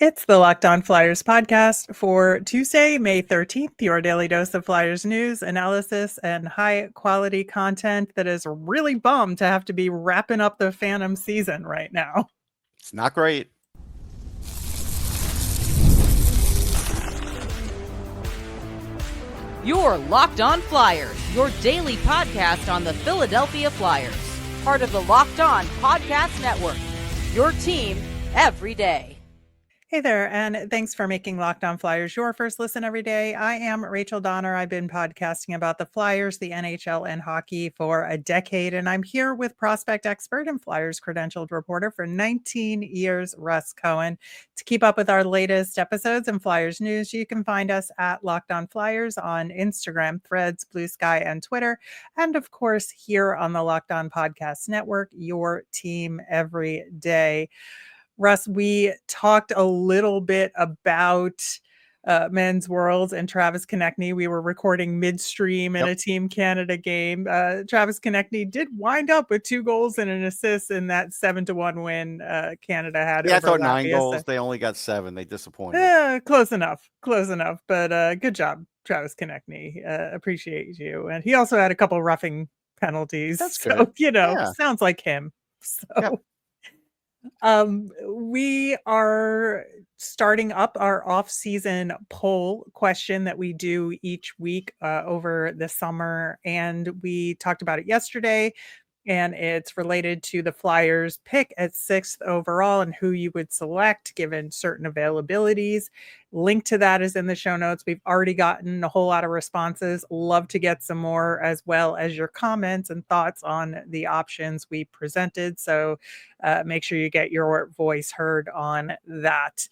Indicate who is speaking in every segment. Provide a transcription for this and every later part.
Speaker 1: It's the Locked On Flyers podcast for Tuesday, May 13th, your daily dose of Flyers news, analysis, and high quality content that is really bummed to have to be wrapping up the Phantom season right now.
Speaker 2: It's not great.
Speaker 3: Your Locked On Flyers, your daily podcast on the Philadelphia Flyers. Part of the Locked On Podcast Network. Your team every day.
Speaker 1: Hey there, and thanks for making Locked On Flyers your first listen every day. I am Rachel Donner. I've been podcasting about the Flyers, the NHL, and hockey for a decade, and I'm here with prospect expert and Flyers credentialed reporter for 19 years, Russ Cohen. To keep up with our latest episodes and Flyers news, you can find us at Locked On Flyers on Instagram, Threads, Blue Sky, and Twitter, and of course here on the Locked On Podcast Network, your team every day. Russ, we talked a little bit about Men's Worlds and Travis Konechny. We were recording midstream in a Team Canada game. Travis Konechny did wind up with 2 goals and an assist in that 7-1 win Canada had.
Speaker 2: Yeah, I
Speaker 1: over
Speaker 2: thought
Speaker 1: Latvia.
Speaker 2: 9 goals. They only got 7. They disappointed.
Speaker 1: Close enough. But good job, Travis Konechny. Appreciate you. And he also had a couple roughing penalties.
Speaker 2: That's
Speaker 1: so,
Speaker 2: good.
Speaker 1: Sounds like him. So.
Speaker 2: Yep.
Speaker 1: We are starting up our off-season poll question that we do each week over the summer, and we talked about it yesterday, and it's related to the Flyers pick at 6th overall and who you would select given certain availabilities. Link to that is in the show notes. We've already gotten a whole lot of responses. Love to get some more, as well as your comments and thoughts on the options we presented. So make sure you get your voice heard on that.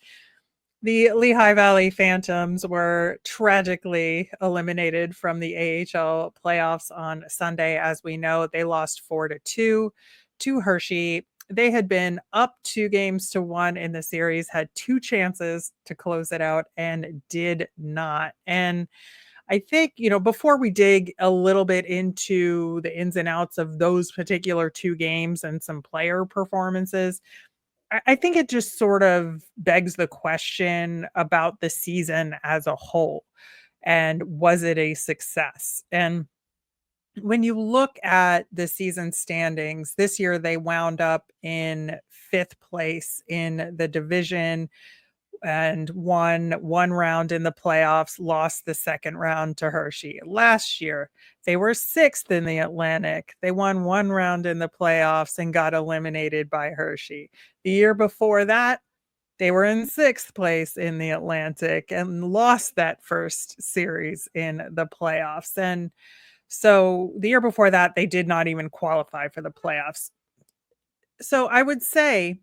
Speaker 1: The Lehigh Valley Phantoms were tragically eliminated from the AHL Playoffs on Sunday. As we know, they lost 4-2 to Hershey. They had been up 2-1 in the series, had 2 chances to close it out, and did not. And I think, before we dig a little bit into the ins and outs of those particular 2 games and some player performances, I think it just sort of begs the question about the season as a whole. And was it a success? And when you look at the season standings, this year they wound up in 5th place in the division and won 1 round in the playoffs, lost the 2nd round to Hershey. Last year, they were 6th in the Atlantic. They won 1 round in the playoffs and got eliminated by Hershey. The year before that, they were in 6th place in the Atlantic and lost that first series in the playoffs. And so the year before that, they did not even qualify for the playoffs. So I would say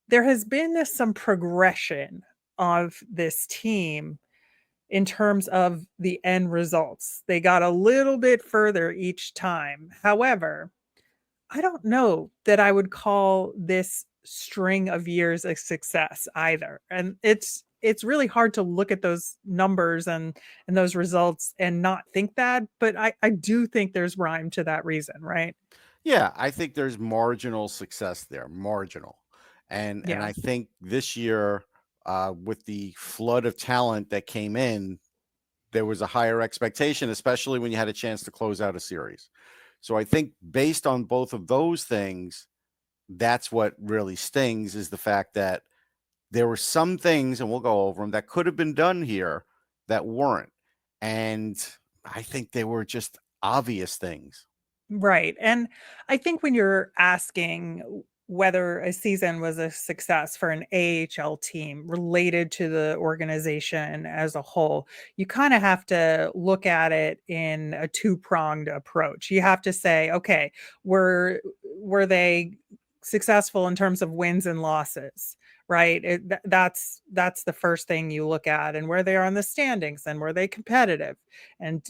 Speaker 1: there has been some progression of this team in terms of the end results. They got a little bit further each time. However, I don't know that I would call this string of years a success either. And it's really hard to look at those numbers and those results and not think that, but I do think there's rhyme to that reason, right?
Speaker 2: Yeah, I think there's marginal success there, marginal. And
Speaker 1: Yeah.
Speaker 2: I think this year, with the flood of talent that came in, there was a higher expectation, especially when you had a chance to close out a series. So I think based on both of those things, that's what really stings, is the fact that there were some things, and we'll go over them, that could have been done here that weren't. And I think they were just obvious things.
Speaker 1: Right. And I think when you're asking whether a season was a success for an AHL team related to the organization as a whole, you kind of have to look at it in a two-pronged approach. You have to say, okay, were they successful in terms of wins and losses? Right. That's the first thing you look at, and where they are in the standings, and were they competitive, and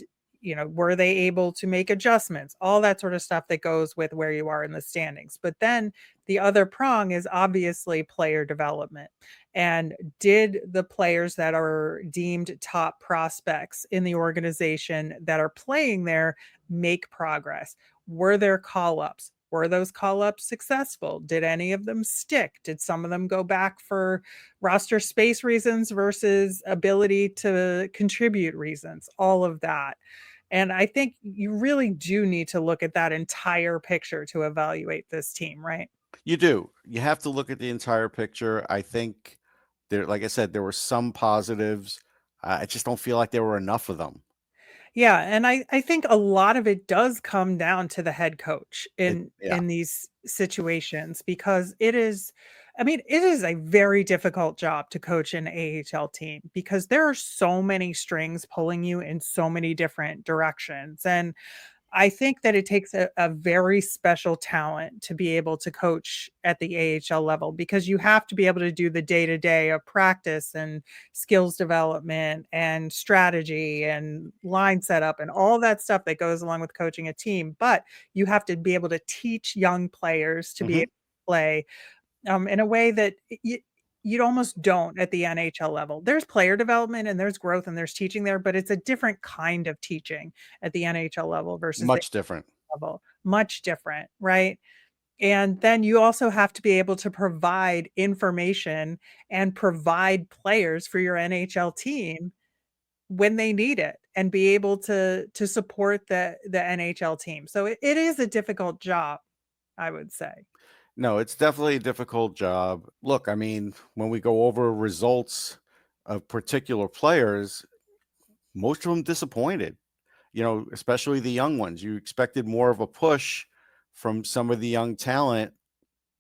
Speaker 1: were they able to make adjustments, all that sort of stuff that goes with where you are in the standings. But then the other prong is obviously player development. And did the players that are deemed top prospects in the organization that are playing there make progress? Were there call ups? Were those call-ups successful? Did any of them stick? Did some of them go back for roster space reasons versus ability to contribute reasons? All of that. And I think you really do need to look at that entire picture to evaluate this team, right?
Speaker 2: You do. You have to look at the entire picture. I think there, like I said, there were some positives. I just don't feel like there were enough of them.
Speaker 1: Yeah, and I think a lot of it does come down to the head coach
Speaker 2: Yeah.
Speaker 1: in these situations because it is I mean, it is a very difficult job to coach an AHL team because there are so many strings pulling you in so many different directions. And I think that it takes a very special talent to be able to coach at the AHL level because you have to be able to do the day to day of practice and skills development and strategy and line setup and all that stuff that goes along with coaching a team. But you have to be able to teach young players to be able
Speaker 2: Hmm.
Speaker 1: to play in a way that you almost don't at the NHL level. There's player development and there's growth and there's teaching there, but it's a different kind of teaching at the NHL level versus the
Speaker 2: Much different.
Speaker 1: level. Much different, right? And then you also have to be able to provide information and provide players for your NHL team when they need it and be able to support the NHL team. So it is a difficult job, I would say.
Speaker 2: No, it's definitely a difficult job. Look, I mean, when we go over results of particular players, most of them disappointed, especially the young ones. You expected more of a push from some of the young talent,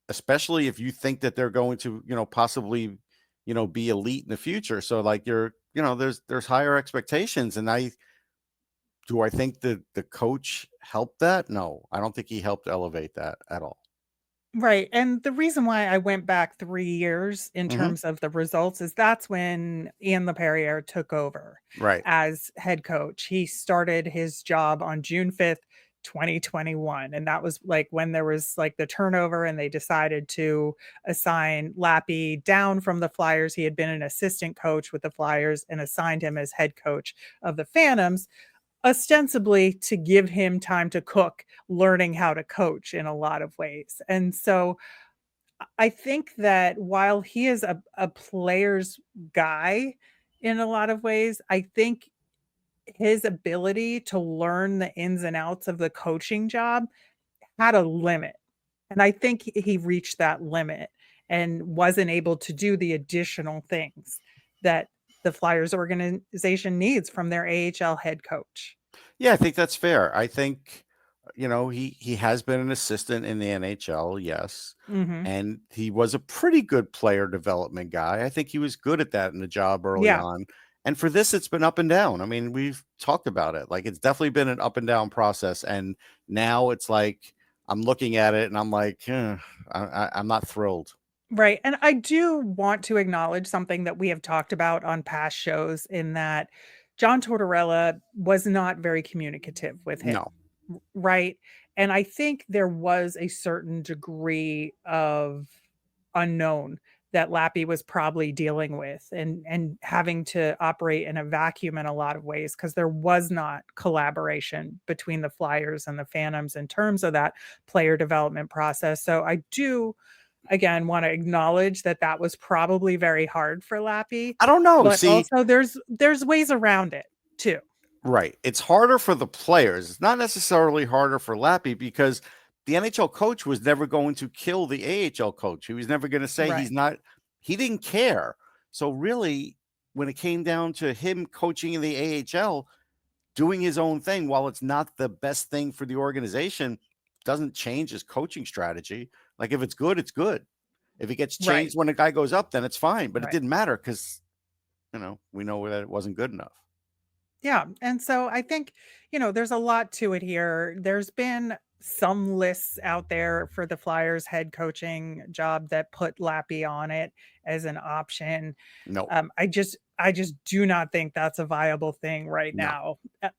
Speaker 2: especially if you think that they're going to, possibly, be elite in the future. So like there's higher expectations. And I think that the coach helped that? No, I don't think he helped elevate that at all.
Speaker 1: Right, and the reason why I went back 3 years in
Speaker 2: Hmm.
Speaker 1: terms of the results is that's when Ian Laperriere took over
Speaker 2: Right.
Speaker 1: as head coach. He started his job on June 5th, 2021, and that was, like, when there was, like, the turnover and they decided to assign Lappy down from the Flyers. He had been an assistant coach with the Flyers and assigned him as head coach of the Phantoms, ostensibly to give him time to cook, learning how to coach in a lot of ways. And so I think that while he is a player's guy in a lot of ways, I think his ability to learn the ins and outs of the coaching job had a limit. And I think he reached that limit and wasn't able to do the additional things that the Flyers organization needs from their AHL head coach.
Speaker 2: Yeah, I think that's fair. I think, he has been an assistant in the NHL, yes.
Speaker 1: Mhm.
Speaker 2: And he was a pretty good player development guy. I think he was good at that in the job early
Speaker 1: Yeah.
Speaker 2: on. And for this, it's been up and down. I mean, we've talked about it. Like it's definitely been an up and down process. And now it's like I'm looking at it and I'm like, I'm not thrilled.
Speaker 1: Right, and I do want to acknowledge something that we have talked about on past shows in that John Tortorella was not very communicative with him,
Speaker 2: No,
Speaker 1: right? And I think there was a certain degree of unknown that Lappy was probably dealing with and having to operate in a vacuum in a lot of ways because there was not collaboration between the Flyers and the Phantoms in terms of that player development process. So I do again want to acknowledge that that was probably very hard for Lappy,
Speaker 2: I don't know.
Speaker 1: but
Speaker 2: See,
Speaker 1: also there's ways around it too.
Speaker 2: right. It's harder for the players. It's not necessarily harder for Lappy because the NHL coach was never going to kill the AHL coach. He was never going to say
Speaker 1: Right.
Speaker 2: he didn't care. So really, when it came down to him coaching in the AHL, doing his own thing, while it's not the best thing for the organization, doesn't change his coaching strategy. Like if it's good, it's good. If it gets
Speaker 1: Right.
Speaker 2: changed when a guy goes up, then it's fine. But it
Speaker 1: Right.
Speaker 2: didn't matter because, we know that it wasn't good enough.
Speaker 1: Yeah, and so I think, there's a lot to it here. There's been some lists out there for the Flyers head coaching job that put Lappy on it as an option.
Speaker 2: No,
Speaker 1: I just do not think that's a viable thing right
Speaker 2: no.
Speaker 1: now.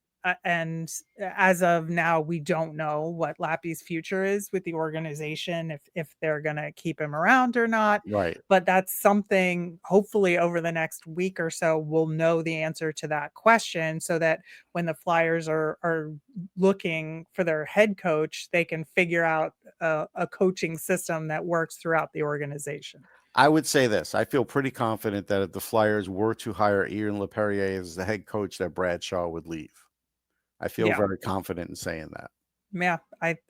Speaker 1: and as of now, we don't know what Lappy's future is with the organization, if they're going to keep him around or not.
Speaker 2: Right.
Speaker 1: But that's something, hopefully over the next week or so, we'll know the answer to that question, so that when the Flyers are looking for their head coach, they can figure out a coaching system that works throughout the organization.
Speaker 2: I would say this. I feel pretty confident that if the Flyers were to hire Ian Laperriere as the head coach, that Bradshaw would leave. I feel
Speaker 1: Yeah.
Speaker 2: very confident in saying that.
Speaker 1: Yeah,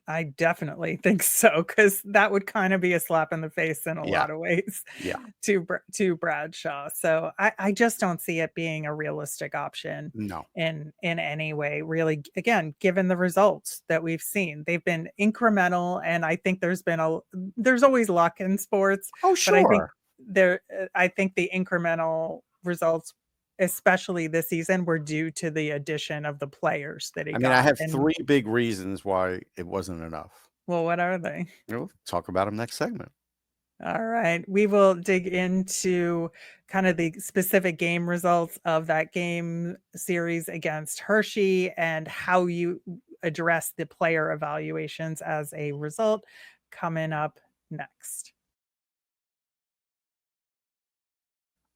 Speaker 1: I definitely think so, because that would kind of be a slap in the face in a
Speaker 2: Yeah.
Speaker 1: lot of ways
Speaker 2: Yeah.
Speaker 1: to Bradshaw. So I just don't see it being a realistic option
Speaker 2: No.
Speaker 1: in any way, really. Again, given the results that we've seen, they've been incremental, and I think there's always luck in sports,
Speaker 2: Oh,
Speaker 1: but I think
Speaker 2: sure.
Speaker 1: I think the incremental results, especially this season, were due to the addition of the players that he
Speaker 2: I mean, I
Speaker 1: got.
Speaker 2: have
Speaker 1: And
Speaker 2: 3 big reasons why it wasn't enough.
Speaker 1: well, what are they?
Speaker 2: We'll talk about them next segment.
Speaker 1: All right. We will dig into kind of the specific game results of that game series against Hershey and how you address the player evaluations as a result, coming up next.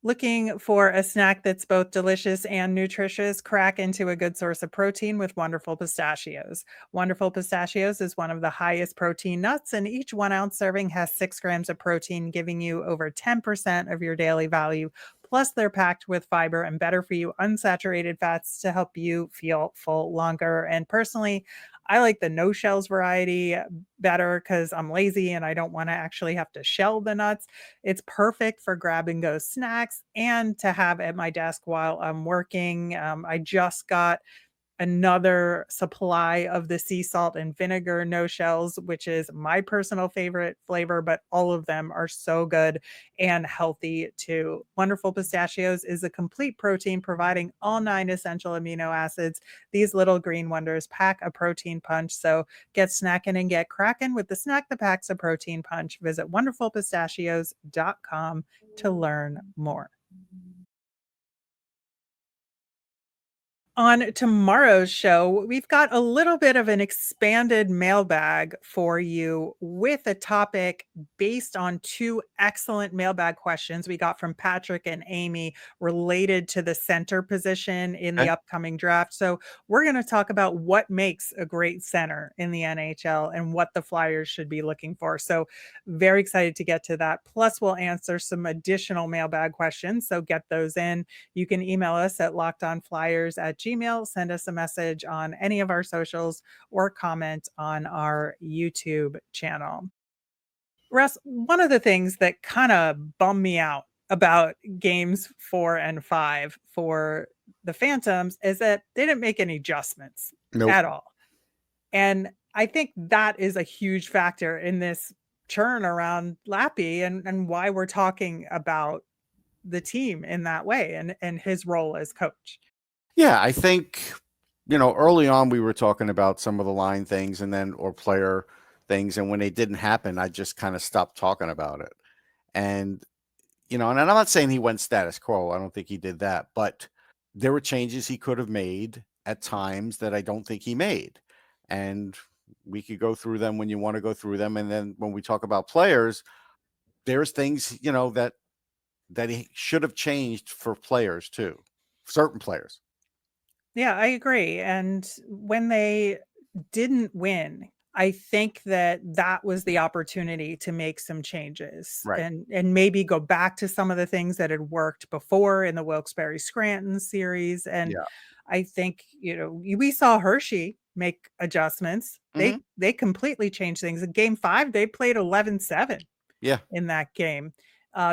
Speaker 1: Looking for a snack that's both delicious and nutritious? Crack into a good source of protein with Wonderful Pistachios. Wonderful Pistachios is one of the highest protein nuts, and each 1 ounce serving has 6 grams of protein, giving you over 10% of your daily value. Plus, they're packed with fiber and better for you unsaturated fats to help you feel full longer. And personally, I like the no shells variety better because I'm lazy and I don't want to actually have to shell the nuts. It's perfect for grab and go snacks and to have at my desk while I'm working. I just got another supply of the sea salt and vinegar no shells, which is my personal favorite flavor, but all of them are so good and healthy too. Wonderful Pistachios is a complete protein providing all 9 essential amino acids. These little green wonders pack a protein punch. So get snacking and get cracking with the snack that packs a protein punch. Visit wonderfulpistachios.com to learn more. On tomorrow's show, we've got a little bit of an expanded mailbag for you with a topic based on 2 excellent mailbag questions we got from Patrick and Amy related to the center position in the
Speaker 2: Okay.
Speaker 1: upcoming draft. So we're going to talk about what makes a great center in the NHL and what the Flyers should be looking for. So very excited to get to that. Plus, we'll answer some additional mailbag questions. So get those in. You can email us at lockedonflyers@gmail.com. Send us a message on any of our socials or comment on our YouTube channel. Russ, one of the things that kind of bummed me out about games 4 and 5 for the Phantoms is that they didn't make any adjustments
Speaker 2: Nope.
Speaker 1: at all. And I think that is a huge factor in this churn around Lappy and why we're talking about the team in that way and his role as coach.
Speaker 2: Yeah, I think, early on we were talking about some of the line things or player things. And when they didn't happen, I just kind of stopped talking about it. And, and I'm not saying he went status quo. I don't think he did that. But there were changes he could have made at times that I don't think he made. And we could go through them when you want to go through them. And then when we talk about players, there's things, that he should have changed for players too, certain players.
Speaker 1: Yeah, I agree. And when they didn't win, I think that was the opportunity to make some changes
Speaker 2: Right.
Speaker 1: and maybe go back to some of the things that had worked before in the Wilkes-Barre Scranton series. And
Speaker 2: Yeah.
Speaker 1: I think, we saw Hershey make adjustments.
Speaker 2: Mhm.
Speaker 1: They completely changed things. In game 5, they played 11-7
Speaker 2: Yeah.
Speaker 1: in that game.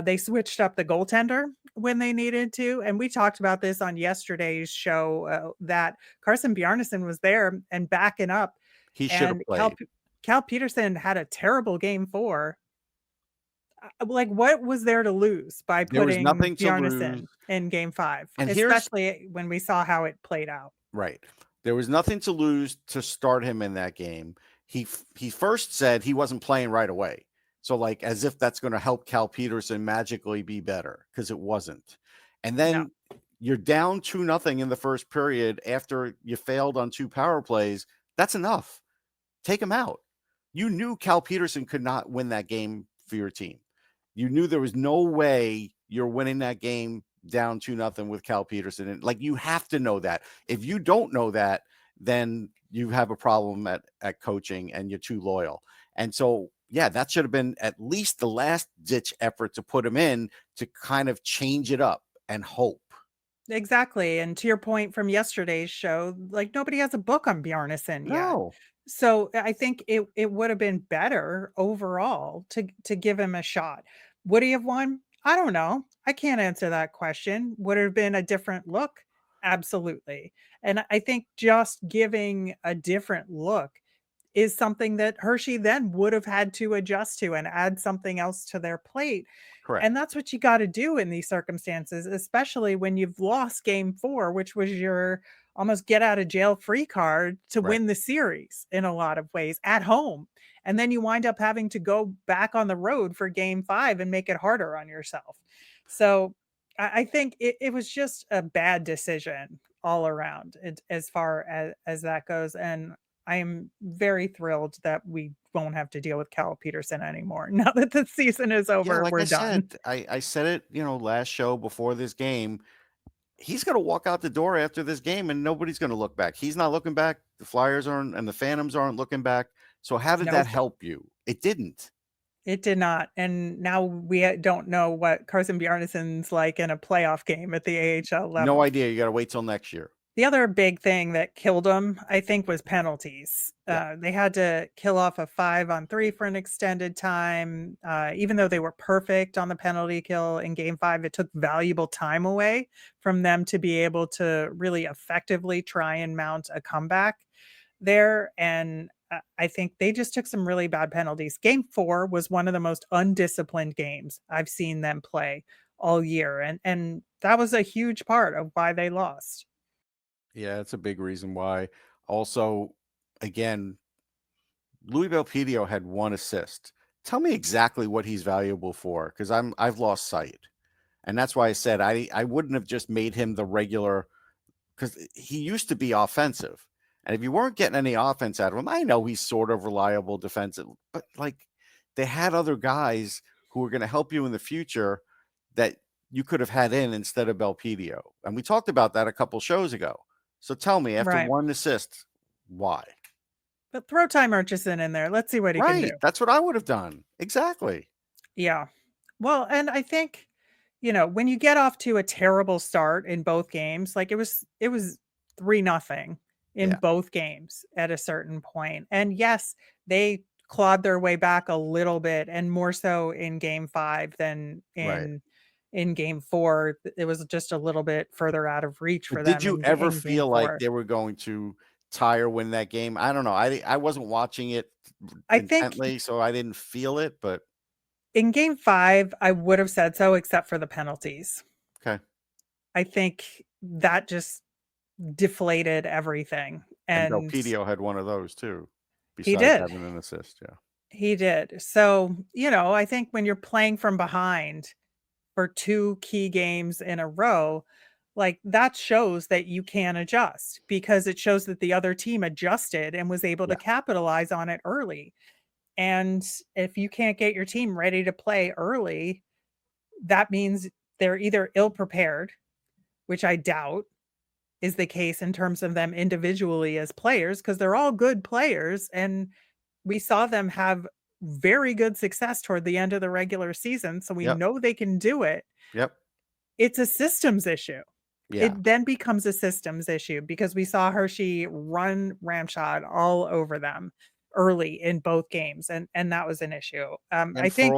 Speaker 1: They switched up the goaltender when they needed to. And we talked about this on yesterday's show that Carson Bjarnason was there and backing up.
Speaker 2: He should have
Speaker 1: And
Speaker 2: played.
Speaker 1: Cal Peterson had a terrible game 4. Like, what was there to lose by
Speaker 2: There was
Speaker 1: putting
Speaker 2: nothing to
Speaker 1: Bjarnason
Speaker 2: lose.
Speaker 1: in game 5,
Speaker 2: And
Speaker 1: especially when we saw how it played out?
Speaker 2: Right. There was nothing to lose to start him in that game. He first said he wasn't playing right away. So like as if that's going to help Cal Peterson magically be better, because it wasn't. And then you're down 2-0 in the first period after you failed on 2 power plays. That's enough. Take him out. You knew Cal Peterson could not win that game for your team. You knew there was no way you're winning that game down 2-0 with Cal Peterson. And like, you have to know that. If you don't know that, then you have a problem at coaching and you're too loyal. And so, yeah, that should have been at least the last ditch effort to put him in to kind of change it up and hope.
Speaker 1: Exactly, and to your point from yesterday's show, like, nobody has a book on Bjarnason yet.
Speaker 2: No.
Speaker 1: So, I think it would have been better overall to give him a shot. Would he have won? I don't know. I can't answer that question. Would it have been a different look? Absolutely. And I think just giving a different look is something that Hershey then would have had to adjust to and add something else to their plate.
Speaker 2: Correct.
Speaker 1: And that's what you got to do in these circumstances, especially when you've lost game 4, which was your almost get out of jail free card to
Speaker 2: Right.
Speaker 1: win the series in a lot of ways at home. And then you wind up having to go back on the road for game 5 and make it harder on yourself. So I think it was just a bad decision all around as far as that goes. And I am very thrilled that we won't have to deal with Cal Peterson anymore. Now that the season is
Speaker 2: Yeah,
Speaker 1: over,
Speaker 2: like
Speaker 1: we're
Speaker 2: I
Speaker 1: done.
Speaker 2: said, I said it, last show before this game. He's going to walk out the door after this game and nobody's going to look back. He's not looking back. The Flyers aren't, and the Phantoms aren't looking back. So how did that
Speaker 1: Nope,
Speaker 2: help you? It didn't.
Speaker 1: it did not. And now we don't know what Carson Bjarnason's like in a playoff game at the AHL
Speaker 2: No
Speaker 1: level.
Speaker 2: idea. You got to wait till next year.
Speaker 1: The other big thing that killed him, I think, was penalties.
Speaker 2: Yeah.
Speaker 1: They had to kill off a 5-on-3 for an extended time. Even though they were perfect on the penalty kill in game 5, it took valuable time away from them to be able to really effectively try and mount a comeback there. And I think they just took some really bad penalties. Game 4 was one of the most undisciplined games I've seen them play all year. And that was a huge part of why they lost.
Speaker 2: Yeah, it's a big reason why. Also, again, Louis Belpedio had 1 assist. Tell me exactly what he's valuable for, because I've lost sight. And that's why I said I wouldn't have just made him the regular, because he used to be offensive. And if you weren't getting any offense out of him, I know he's sort of reliable defensive, but like, they had other guys who were going to help you in the future that you could have had in instead of Belpedio. And we talked about that a couple shows ago. So tell me, after
Speaker 1: Right.
Speaker 2: 1 assist, why?
Speaker 1: But throw Ty Murchison in there. Let's see what he can do.
Speaker 2: Right. That's what I would have done. Exactly.
Speaker 1: Yeah. Well, and I think, when you get off to a terrible start in both games, like it was 3-0 in
Speaker 2: Yeah.
Speaker 1: both games at a certain point. And yes, they clawed their way back a little bit, and more so in game 5 than
Speaker 2: Right.
Speaker 1: in game 4. It was just a little bit further out of reach for
Speaker 2: But
Speaker 1: them
Speaker 2: did you
Speaker 1: in
Speaker 2: ever
Speaker 1: game
Speaker 2: feel like
Speaker 1: 4.
Speaker 2: they were going to tie or win that game? I don't know. I wasn't watching it
Speaker 1: I think
Speaker 2: intently, so I didn't feel it, but
Speaker 1: in game 5, I would have said so, except for the penalties.
Speaker 2: okay.
Speaker 1: I think that just deflated everything.
Speaker 2: And
Speaker 1: And
Speaker 2: Belpedio had 1 of those too,
Speaker 1: he
Speaker 2: besides
Speaker 1: did.
Speaker 2: having an assist. Yeah.
Speaker 1: He did. So, I think when you're playing from behind for 2 key games in a row, like that shows that you can adjust, because it shows that the other team adjusted and was able
Speaker 2: Yeah.
Speaker 1: to capitalize on it early. And if you can't get your team ready to play early, that means they're either ill prepared, which I doubt is the case in terms of them individually as players, because they're all good players. And we saw them have very good success toward the end of the regular season. So we
Speaker 2: Yep.
Speaker 1: know they can do it.
Speaker 2: Yep.
Speaker 1: It's a systems issue.
Speaker 2: Yeah.
Speaker 1: It then becomes a systems issue, because we saw Hershey run ramshot all over them early in both games. And that was an issue. I
Speaker 2: And
Speaker 1: think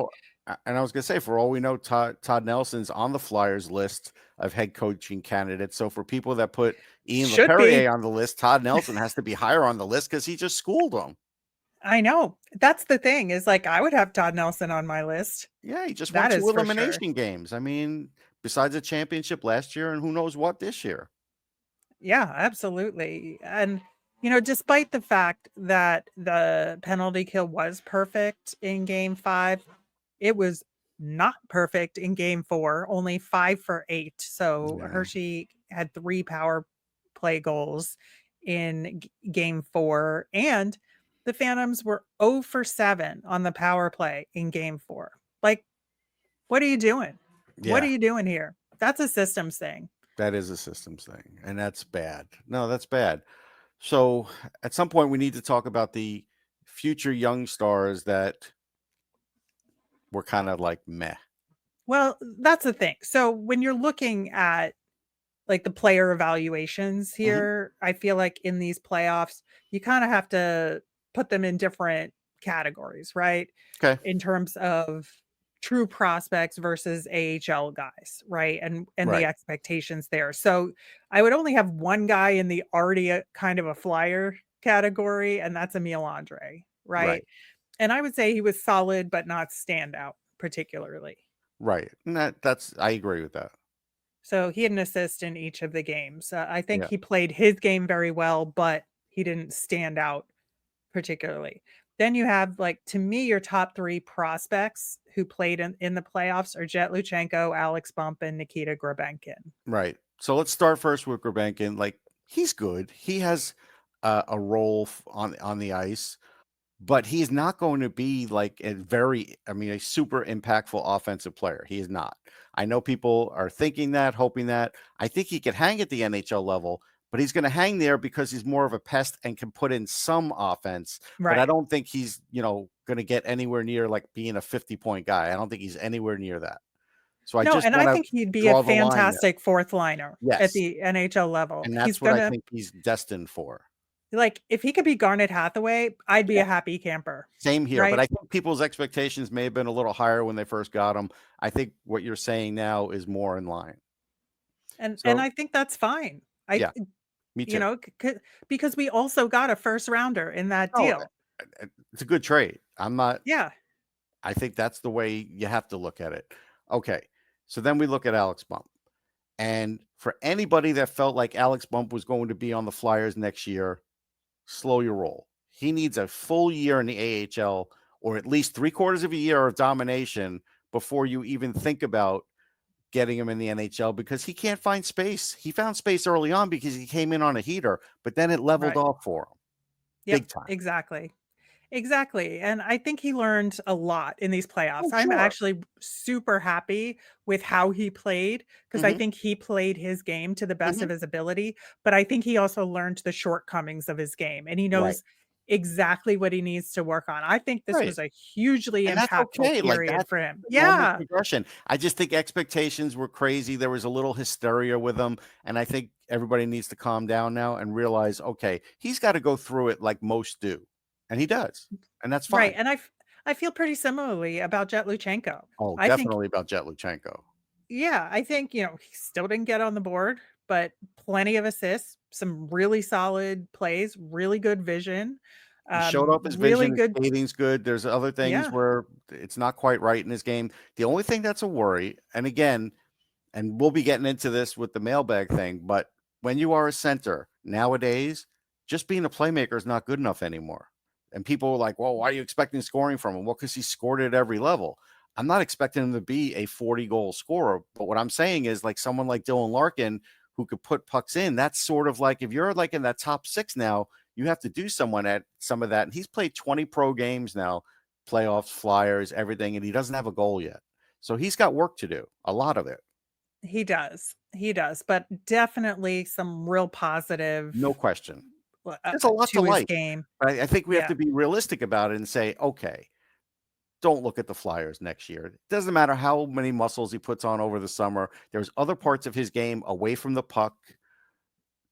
Speaker 2: and I was gonna say, for all we know, Todd Nelson's on the Flyers list of head coaching candidates. So for people that put Ian
Speaker 1: should
Speaker 2: Laperriere
Speaker 1: be.
Speaker 2: on the list, Todd Nelson has to be higher on the list because he just schooled them.
Speaker 1: I know. That's the thing, is like, I would have Todd Nelson on my list.
Speaker 2: Yeah, he just
Speaker 1: That
Speaker 2: won
Speaker 1: is
Speaker 2: 2
Speaker 1: for sure.
Speaker 2: elimination games. I mean, besides a championship last year and who knows what this year.
Speaker 1: Yeah, absolutely. And, despite the fact that the penalty kill was perfect in game 5, it was not perfect in game 4, only 5 for 8. So
Speaker 2: Yeah.
Speaker 1: Hershey had 3 power play goals in game 4, and the Phantoms were 0 for 7 on the power play in game 4. Like, what are you doing? What are
Speaker 2: Yeah.
Speaker 1: you doing here? That's a systems thing.
Speaker 2: That is a systems thing, and that's bad. No, that's bad. So at some point, we need to talk about the future young stars that were kind of like meh.
Speaker 1: Well, that's the thing. So when you're looking at like the player evaluations
Speaker 2: Mhm.
Speaker 1: here, I feel like in these playoffs, you kind of have to put them in different categories, right?
Speaker 2: Okay.
Speaker 1: In terms of true prospects versus AHL guys, right? And the
Speaker 2: Right.
Speaker 1: expectations there. So I would only have one guy in the already kind of a flyer category, and that's Emil Andre, right?
Speaker 2: Right.
Speaker 1: And I would say he was solid, but not standout particularly.
Speaker 2: Right. And that's I agree with that.
Speaker 1: So he had an assist in each of the games. I think
Speaker 2: Yeah.
Speaker 1: he played his game very well, but he didn't stand out particularly. Then you have, like, to me, your top 3 prospects who played in the playoffs are Jet Luchenko, Alex Bump, and Nikita Grabenkin.
Speaker 2: Right. So let's start first with Grabenkin. Like he's good. He has a role on the ice, but he's not going to be like a super impactful offensive player. He is not. I know people are thinking that, hoping that. I think he could hang at the NHL level, but he's going to hang there because he's more of a pest and can put in some offense. But I
Speaker 1: Right.
Speaker 2: don't think he's, going to get anywhere near like being a 50-point guy. I don't think he's anywhere near that. So I
Speaker 1: No,
Speaker 2: just
Speaker 1: and I
Speaker 2: want to
Speaker 1: think he'd be a
Speaker 2: draw the line there.
Speaker 1: fantastic 4th liner at
Speaker 2: Yes.
Speaker 1: the NHL level.
Speaker 2: And
Speaker 1: He's
Speaker 2: that's what I
Speaker 1: gonna
Speaker 2: think he's destined for.
Speaker 1: like, if he could be Garnet Hathaway, I'd be
Speaker 2: Yeah.
Speaker 1: a happy camper,
Speaker 2: Same here, but
Speaker 1: right?
Speaker 2: I think people's expectations may have been a little higher when they first got him. I think what you're saying now is more in line.
Speaker 1: And
Speaker 2: So,
Speaker 1: I think that's fine. I
Speaker 2: yeah, me
Speaker 1: you
Speaker 2: too.
Speaker 1: know, because we also got a first rounder in that
Speaker 2: Oh,
Speaker 1: deal.
Speaker 2: it's a good trade.
Speaker 1: Yeah.
Speaker 2: I think that's the way you have to look at it. Okay. So then we look at Alex Bump. And for anybody that felt like Alex Bump was going to be on the Flyers next year, slow your roll. He needs a full year in the AHL or at least 3/4 of a year of domination before you even think about getting him in the NHL because he can't find space. He found space early on because he came in on a heater, but then it leveled
Speaker 1: Right.
Speaker 2: off for him
Speaker 1: Yep,
Speaker 2: big time.
Speaker 1: exactly. Exactly, and I think he learned a lot in these playoffs.
Speaker 2: Oh,
Speaker 1: I'm
Speaker 2: sure.
Speaker 1: actually super happy with how he played because I
Speaker 2: Hmm.
Speaker 1: think he played his game to the best
Speaker 2: Hmm.
Speaker 1: of his ability, but I think he also learned the shortcomings of his game, and he
Speaker 2: Right.
Speaker 1: knows exactly what he needs to work on. I think this
Speaker 2: Right.
Speaker 1: was a hugely
Speaker 2: And that's
Speaker 1: impactful
Speaker 2: okay. Like
Speaker 1: period
Speaker 2: that's
Speaker 1: for him.
Speaker 2: the normal
Speaker 1: Yeah,
Speaker 2: progression. I just think expectations were crazy. There was a little hysteria with him. And I think everybody needs to calm down now and realize, okay, he's got to go through it like most do. And he does. And that's
Speaker 1: right,
Speaker 2: fine.
Speaker 1: and I feel pretty similarly about Jet Luchenko.
Speaker 2: Oh,
Speaker 1: I think
Speaker 2: definitely about Jet Luchenko.
Speaker 1: Yeah, I think, he still didn't get on the board, but plenty of assists, some really solid plays, really good vision,
Speaker 2: He showed off his
Speaker 1: really
Speaker 2: vision, his
Speaker 1: good.
Speaker 2: skating's good. There's other things
Speaker 1: Yeah,
Speaker 2: where it's not quite right in his game. The only thing that's a worry, and again, and we'll be getting into this with the mailbag thing, but when you are a center nowadays, just being a playmaker is not good enough anymore. And people are like, well, why are you expecting scoring from him? Well, because he scored at every level. I'm not expecting him to be a 40-goal scorer. But what I'm saying is like someone like Dylan Larkin who could put pucks in, that's sort of like if you're like in that top 6 now, you have to do someone at some of that. And he's played 20 pro games now, playoffs, Flyers, everything, and he doesn't have a goal yet. So he's got work to do, a lot of it.
Speaker 1: he does. He does, but definitely some real
Speaker 2: No
Speaker 1: positive
Speaker 2: question. There's a lot to
Speaker 1: to his
Speaker 2: like.
Speaker 1: game.
Speaker 2: But I think we have
Speaker 1: Yeah,
Speaker 2: to be realistic about it and say, okay, don't look at the Flyers next year. It doesn't matter how many muscles he puts on over the summer. There's other parts of his game away from the puck,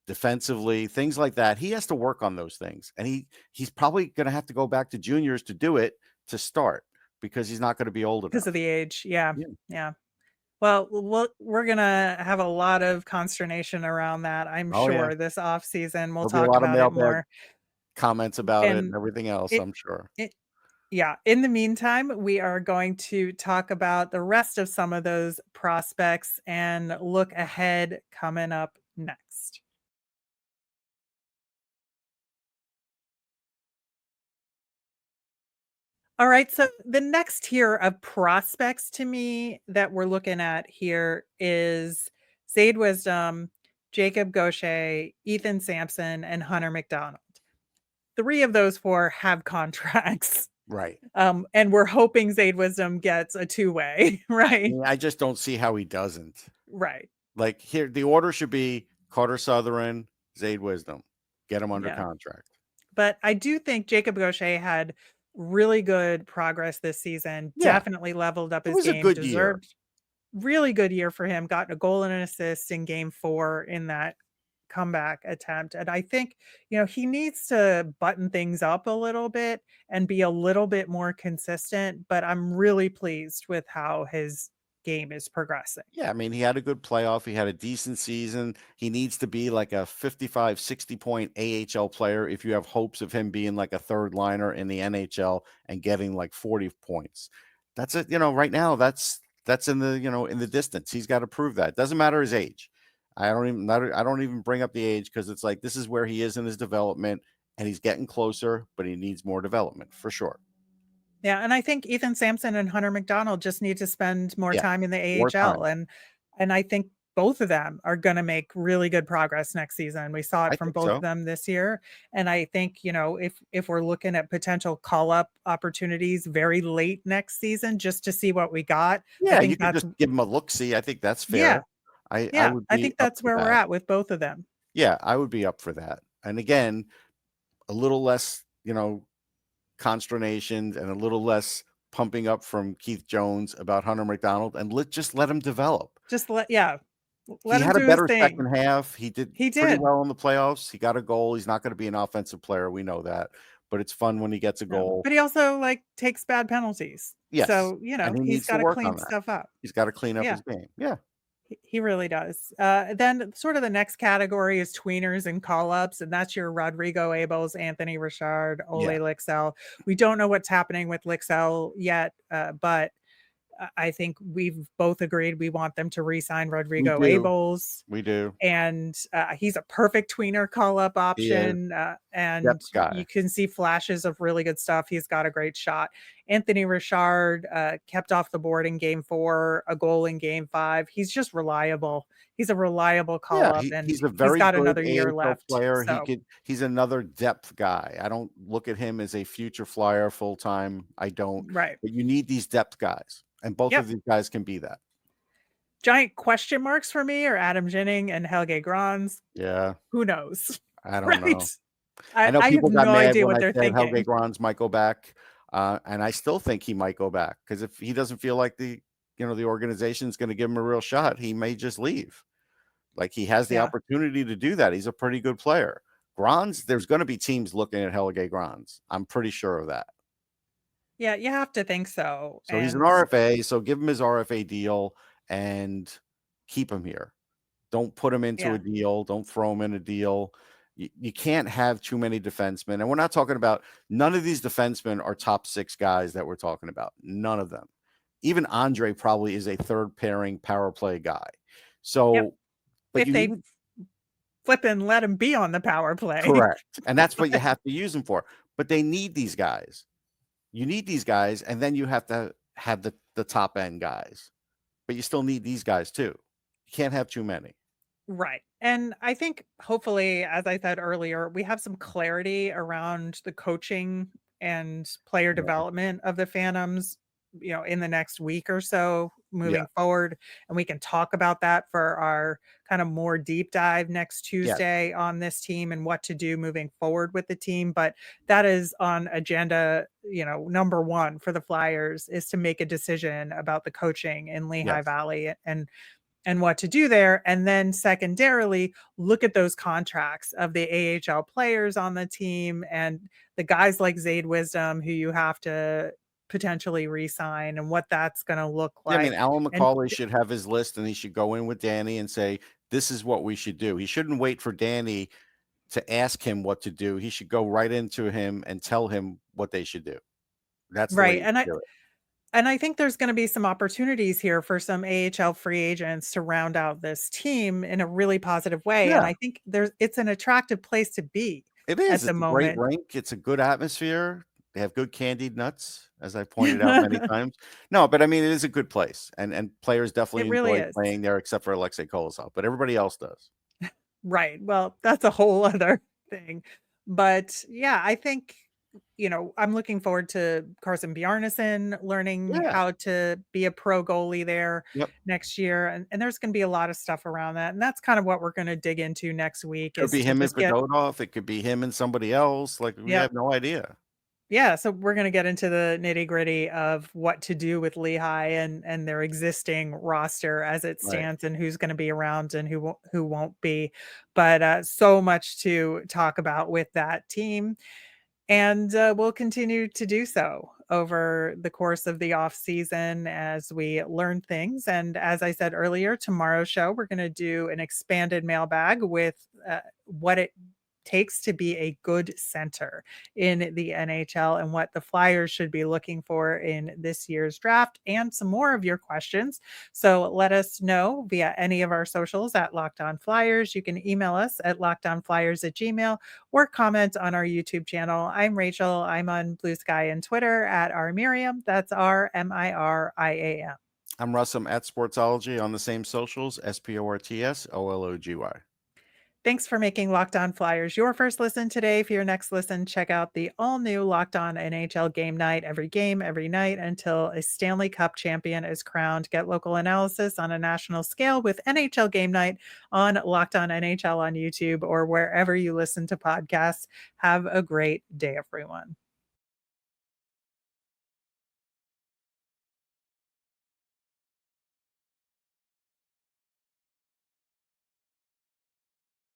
Speaker 2: defensively, things like that. He has to work on those things. And he's probably going to have to go back to juniors to do it to start because he's not going to be old
Speaker 1: because of
Speaker 2: enough.
Speaker 1: the age. Yeah,
Speaker 2: Yeah.
Speaker 1: yeah. Well, we're gonna have a lot of consternation around that, I'm
Speaker 2: Oh, yeah.
Speaker 1: sure, this off season. We'll
Speaker 2: There'll be a
Speaker 1: talk
Speaker 2: lot of
Speaker 1: about it
Speaker 2: mailbag
Speaker 1: more.
Speaker 2: comments about it and
Speaker 1: And
Speaker 2: everything else,
Speaker 1: it
Speaker 2: I'm sure.
Speaker 1: it yeah, in the meantime, we are going to talk about the rest of some of those prospects and look ahead coming up next. All right, so the next tier of prospects to me that we're looking at here is Zaid Wisdom, Jacob Gaucher, Ethan Sampson, and Hunter McDonald. 3 of those 4 have contracts.
Speaker 2: Right.
Speaker 1: And we're hoping Zaid Wisdom gets a two-way,
Speaker 2: I
Speaker 1: right?
Speaker 2: mean, I just don't see how he doesn't.
Speaker 1: Right.
Speaker 2: Like here, the order should be Carter Sutherland, Zaid Wisdom. Get him under
Speaker 1: Yeah.
Speaker 2: contract.
Speaker 1: But I do think Jacob Gaucher had really good progress this season,
Speaker 2: Yeah.
Speaker 1: definitely leveled up
Speaker 2: It
Speaker 1: his
Speaker 2: was a
Speaker 1: game,
Speaker 2: good year.
Speaker 1: deserved really good year for him, got a goal and an assist in game 4 in that comeback attempt. And I think, he needs to button things up a little bit and be a little bit more consistent, but I'm really pleased with how his game is progressing.
Speaker 2: Yeah, I mean, he had a good playoff. He had a decent season. He needs to be like a 55, 60 point AHL player if you have hopes of him being like a third liner in the NHL and getting like 40 points. That's it. Right now that's in the, in the distance. He's got to prove that. It doesn't matter his age. I don't even bring up the age because it's like this is where he is in his development and he's getting closer, but he needs more development for sure.
Speaker 1: Yeah, and I think Ethan Sampson and Hunter McDonald just need to spend more time in the
Speaker 2: more
Speaker 1: AHL,
Speaker 2: time.
Speaker 1: and I think both of them are gonna make really good progress next season. We saw it
Speaker 2: I
Speaker 1: from
Speaker 2: think
Speaker 1: both
Speaker 2: so.
Speaker 1: of them this year, and I think, if we're looking at potential call-up opportunities very late next season just to see what we got, I
Speaker 2: Yeah, you
Speaker 1: think
Speaker 2: can
Speaker 1: that's
Speaker 2: just give him a look-see. I think that's
Speaker 1: Yeah.
Speaker 2: fair. I
Speaker 1: Yeah,
Speaker 2: would
Speaker 1: I
Speaker 2: be
Speaker 1: think
Speaker 2: up
Speaker 1: that's
Speaker 2: for
Speaker 1: where we're
Speaker 2: that.
Speaker 1: at with both of them.
Speaker 2: Yeah, I would be up for that. And again, a little less, consternation and a little less pumping up from Keith Jones about Hunter McDonald and just let him develop.
Speaker 1: Just let
Speaker 2: He
Speaker 1: him
Speaker 2: had a
Speaker 1: do his
Speaker 2: better
Speaker 1: thing.
Speaker 2: second half. He did
Speaker 1: He
Speaker 2: pretty
Speaker 1: did.
Speaker 2: well in the playoffs. He got a goal. He's not going to be an offensive player. We know that. But it's fun when he gets a
Speaker 1: No,
Speaker 2: goal.
Speaker 1: but he also, takes bad penalties.
Speaker 2: Yes.
Speaker 1: So,
Speaker 2: And he
Speaker 1: he's
Speaker 2: needs to
Speaker 1: gotta
Speaker 2: work on
Speaker 1: clean
Speaker 2: that.
Speaker 1: stuff up.
Speaker 2: He's got to clean up
Speaker 1: Yeah.
Speaker 2: his game. Yeah.
Speaker 1: He really does. Then sort of the next category is tweeners and call-ups, and that's your Rodrigo Abels, Anthony Richard, Ole
Speaker 2: Yeah.
Speaker 1: Lixell. We don't know what's happening with Lixell yet, but I think we've both agreed we want them to re-sign Rodrigo Abels.
Speaker 2: We do.
Speaker 1: And he's a perfect tweener call-up
Speaker 2: He is.
Speaker 1: option, and
Speaker 2: Depth guy.
Speaker 1: you can see flashes of really good stuff. He's got a great shot. Anthony Richard kept off the board in game 4, a goal in game 5. He's just reliable. He's a reliable call-up, and
Speaker 2: he's a
Speaker 1: he's
Speaker 2: very
Speaker 1: got
Speaker 2: good
Speaker 1: another year
Speaker 2: AHL
Speaker 1: left.
Speaker 2: player.
Speaker 1: So,
Speaker 2: He's another depth guy. I don't look at him as a future flyer full time. I don't.
Speaker 1: right.
Speaker 2: But you need these depth guys, and both of these guys can be that.
Speaker 1: Giant question marks for me are Adam Ginning and Helge Grans.
Speaker 2: Yeah.
Speaker 1: Who knows?
Speaker 2: I don't know.
Speaker 1: I
Speaker 2: know
Speaker 1: have
Speaker 2: people got
Speaker 1: no
Speaker 2: mad
Speaker 1: idea
Speaker 2: when
Speaker 1: what
Speaker 2: I
Speaker 1: they're
Speaker 2: said
Speaker 1: thinking.
Speaker 2: Helge Grans might go back, and I still think he might go back because if he doesn't feel like the organization is going to give him a real shot, he may just leave. Like he has the opportunity to do that. He's a pretty good player. Grans, there's going to be teams looking at Helge Grans. I'm pretty sure of that.
Speaker 1: Yeah, you have to think so.
Speaker 2: So he's an RFA, so give him his RFA deal and keep him here. Don't put him into a deal. Don't throw him in a deal. You can't have too many defensemen. And we're not talking about none of these defensemen are top 6 guys that we're talking about. None of them. Even Andre probably is a third pairing power play guy. So, but
Speaker 1: if they flip and let him be on the power play.
Speaker 2: Correct. And that's what you have to use them for. But they need these guys. You need these guys, and then you have to have the top end guys. But you still need these guys too. You can't have too many.
Speaker 1: Right. And I think hopefully, as I said earlier, we have some clarity around the coaching and player development of the Phantoms, in the next week or so moving forward. And we can talk about that for our kind of more deep dive next Tuesday on this team and what to do moving forward with the team. But that is on agenda, number 1 for the Flyers is to make a decision about the coaching in Lehigh Valley and what to do there. And then secondarily, look at those contracts of the AHL players on the team and the guys like Zaid Wisdom, who you have to potentially re-sign and what that's going to look like.
Speaker 2: I mean, Alan McCauley should have his list and he should go in with Danny and say, this is what we should do. He shouldn't wait for Danny to ask him what to do. He should go right into him and tell him what they should do. That's
Speaker 1: right. And I think there's going to be some opportunities here for some AHL free agents to round out this team in a really positive way.
Speaker 2: Yeah.
Speaker 1: And I think it's an attractive place to be.
Speaker 2: It is.
Speaker 1: At the moment.
Speaker 2: A great rink. It's a good atmosphere. They have good candied nuts, as I pointed out many times. No, but I mean, it is a good place, and players definitely
Speaker 1: It really
Speaker 2: enjoy
Speaker 1: is.
Speaker 2: playing there, except for Alexei Kolosov, but everybody else does.
Speaker 1: Right. Well, that's a whole other thing. But yeah, I think, I'm looking forward to Carson Bjarnason learning
Speaker 2: Yeah.
Speaker 1: how to be a pro goalie there
Speaker 2: Yep.
Speaker 1: next year. And there's going to be a lot of stuff around that. And that's kind of what we're going to dig into next week
Speaker 2: Could
Speaker 1: is
Speaker 2: be
Speaker 1: to
Speaker 2: him and
Speaker 1: just get,
Speaker 2: Fedotov. It could be him and somebody else. Like, we
Speaker 1: yeah.
Speaker 2: have no idea.
Speaker 1: Yeah, so we're going to get into the nitty-gritty of what to do with Lehigh and their existing roster as it
Speaker 2: Right.
Speaker 1: stands and who's going to be around and who won't be. But so much to talk about with that team. And we'll continue to do so over the course of the off season as we learn things. And as I said earlier, tomorrow's show, we're going to do an expanded mailbag with what it takes to be a good center in the NHL and what the Flyers should be looking for in this year's draft, and some more of your questions. So let us know via any of our socials at Locked On Flyers. You can email us at lockedonflyers@gmail.com or comment on our YouTube channel. I'm Rachel. I'm on Blue Sky and Twitter at rmiriam. That's RMIRIAM.
Speaker 2: I'm Russ. I'm at Sportsology on the same socials, SPORTSOLOGY.
Speaker 1: Thanks for making Locked On Flyers your first listen today. For your next listen, check out the all-new Locked On NHL Game Night. Every game, every night, until a Stanley Cup champion is crowned. Get local analysis on a national scale with NHL Game Night on Locked On NHL on YouTube or wherever you listen to podcasts. Have a great day, everyone.